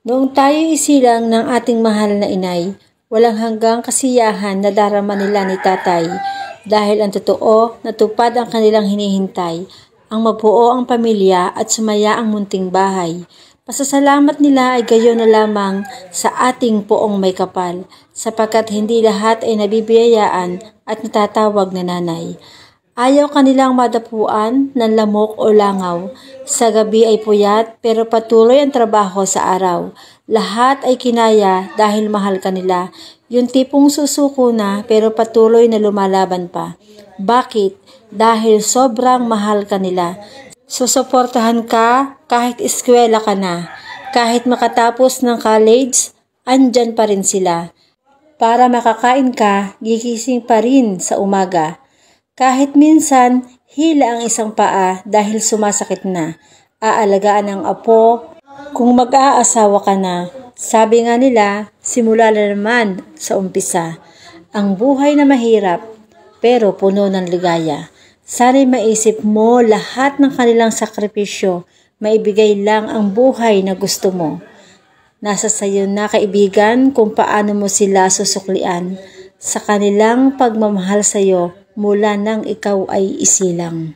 Noong tayo isilang ng ating mahal na inay, walang hanggang kasiyahan na darama nila ni tatay dahil ang totoo natupad ang kanilang hinihintay, ang mabuo ang pamilya at sumaya ang munting bahay. Pasasalamat nila ay gayon na lamang sa ating poong may kapal, sapagkat hindi lahat ay nabibiyayaan at natatawag na nanay. Ayaw kanilang madapuan ng lamok o langaw. Sa gabi ay puyat pero patuloy ang trabaho sa araw. Lahat ay kinaya dahil mahal kanila. Yung tipong susuko na pero patuloy na lumalaban pa. Bakit? Dahil sobrang mahal kanila. Susuportahan ka kahit eskwela ka na. Kahit makatapos ng college, andyan pa rin sila. Para makakain ka, gigising pa rin sa umaga. Kahit minsan, hila ang isang paa dahil sumasakit na. Aalagaan ang apo kung mag-aasawa ka na. Sabi nga nila, simula na naman sa umpisa. Ang buhay na mahirap, pero puno ng ligaya. Sana'y maisip mo lahat ng kanilang sakripisyo, maibigay lang ang buhay na gusto mo. Nasa sayo na kaibigan kung paano mo sila susuklian sa kanilang pagmamahal sa iyo mula nang ikaw ay isilang.